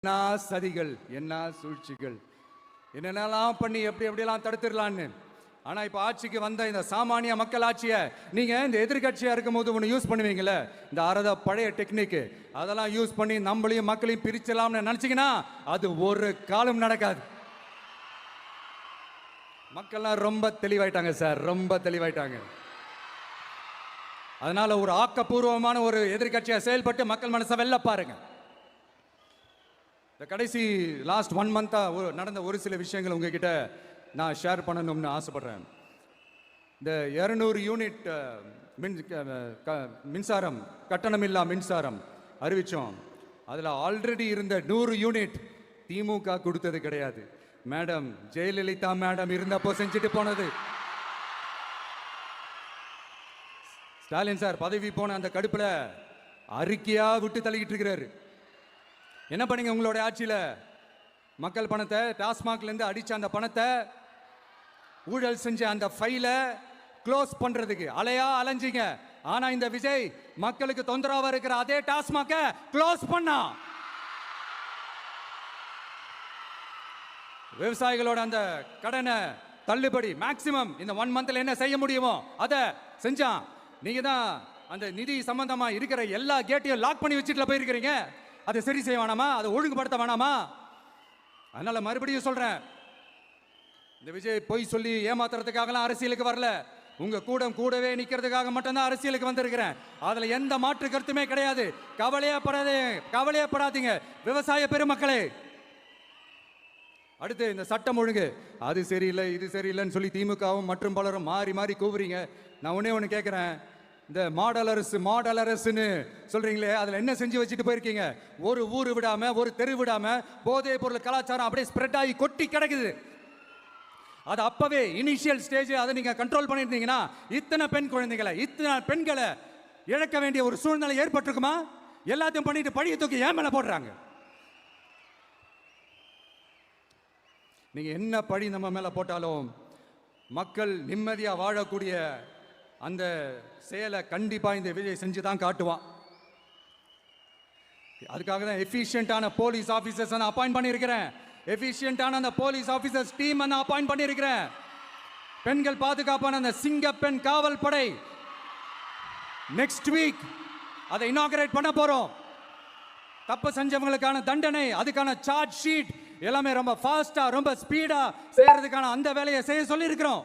என்ன சதிகள், என்ன சூழ்ச்சிகள், என்னென்னலாம் பண்ணி எப்படியெல்லாம் தடுத்துடலான்னு. ஆனா இப்ப ஆட்சிக்கு வந்த இந்த சாமானிய மக்கள் ஆட்சியை நீங்க இந்த எதிர்கட்சியா இருக்கும் போது ஒன்று யூஸ் பண்ணுவீங்கல்ல, இந்த பழைய டெக்னிக், அதெல்லாம் யூஸ் பண்ணி நம்மளையும் மக்களையும் பிரிச்சலாம்னு நினைச்சீங்கன்னா அது ஒரு காலம் நடக்காது. மக்கள்லாம் ரொம்ப தெளிவாயிட்டாங்க சார், ரொம்ப தெளிவாயிட்டாங்க. அதனால ஒரு ஆக்கப்பூர்வமான ஒரு எதிர்கட்சியா செயல்பட்டு மக்கள் மனசை வெல்ல பாருங்க. இந்த கடைசி லாஸ்ட் 1 மந்தா நடந்த ஒரு சில விஷயங்கள் உங்ககிட்ட நான் ஷேர் பண்ணணும்னு ஆசைப்படுறேன். இந்த 200 யூனிட் மின்சாரம், கட்டணமில்லா மின்சாரம் அறிவிச்சோம். அதில் ஆல்ரெடி இருந்த 100 யூனிட் திமுக கொடுத்தது கிடையாது. மேடம் ஜெயலலிதா மேடம் இருந்தப்போ செஞ்சுட்டு போனது. ஸ்டாலின் சார் பதவி போன அந்த கடுப்புல அறிக்கையா விட்டு தள்ளிக்கிட்டு இருக்கிறாரு. என்ன பண்ணீங்க உங்களுடைய ஆட்சியில? மக்கள் பணத்தை, டாஸ்மாக்ல இருந்து அடிச்ச அந்த பணத்தை, ஊழல் செஞ்ச அந்த ஃபைல க்ளோஸ் பண்றதுக்கு அலையா அலைஞ்சிங்க. ஆனா இந்த விஜய் மக்களுக்கு தொந்தரவா இருக்கிற அதே டாஸ்மாக க்ளோஸ் பண்ணா. விவசாயிகளோட அந்த கடனை தள்ளுபடி மேக்சிமம் இந்த 1 மந்த்ல என்ன செய்ய முடியுமோ அதை செஞ்சான். நீங்க தான் அந்த நிதி சம்பந்தமா இருக்கிற எல்லா கேட்டையும் லாக் பண்ணி வச்சுட்டு போயிருக்கிறீங்க. அதை சரி செய்ய வேணாமா? அதை ஒழுங்குபடுத்த வேணாமா? அதனால மறுபடியும் சொல்றேன், இந்த விஜய் பொய் சொல்லி ஏமாத்துறதுக்காகலாம் அரசியலுக்கு வரல. உங்க கூடவே நிக்கிறதுக்காக மட்டும்தான் அரசியலுக்கு வந்திருக்கிறேன். அதுல எந்த மாற்று கருத்துமே கிடையாது. கவலையப்படாதீங்க விவசாய பெருமக்களே. அடுத்து இந்த சட்டம் ஒழுங்கு, அது சரியில்லை இது சரியில்லைன்னு சொல்லி திமுகவும் மற்றும் பலரும் மாறி மாறி கூவுறீங்க. நான் ஒண்ணு கேட்கிறேன், இந்த மாடல் அரசுன்னு சொல்றீங்களே, அதுல என்ன செஞ்சு வச்சுட்டு போயிருக்கீங்க? ஒரு ஊர் விடாம, ஒரு தெரு விடாம போதை பொருள் கலாச்சாரம் அப்படியே ஸ்ப்ரெட் ஆகி கொட்டி கிடக்குது. அது அப்பவே இனிஷியல் ஸ்டேஜ் அதை நீங்க கண்ட்ரோல் பண்ணியிருந்தீங்கன்னா இத்தனை பெண்களை இழக்க வேண்டிய ஒரு சூழ்நிலை ஏற்பட்டிருக்குமா? எல்லாத்தையும் பண்ணிட்டு பழிய தூக்கி ஏன் மேல போடுறாங்க. நீங்க என்ன பழி நம்ம மேல போட்டாலும் மக்கள் நிம்மதியா வாழக்கூடிய அந்த செயலை கண்டிப்பா இந்த விஜய் செஞ்சு தான் காட்டுவான். அதுக்காக தான் எஃபிஷியன்டான போலீஸ் ஆபீசர்ஸ் நான் அப்பாயிண்ட் பண்ணியிருக்கிறேன். எஃபிஷியன்டான அந்த போலீஸ் ஆபீசர்ஸ் டீம் நான் அப்பாயிண்ட் பண்ணியிருக்கிறேன். பெண்கள் பாதுகாப்பான அந்த சிங்கப்பெண் காவல் படை நெக்ஸ்ட் வீக் அதை இனாகரேட் பண்ண போறோம். தப்பு செஞ்சவங்களுக்கான தண்டனை, அதுக்கான சார்ஜ் ஷீட் எல்லாமே ரொம்ப ஃபாஸ்டா ரொம்ப ஸ்பீடா செய்யறதுக்கான அந்த வேலையை செய்ய சொல்லி இருக்கிறோம்.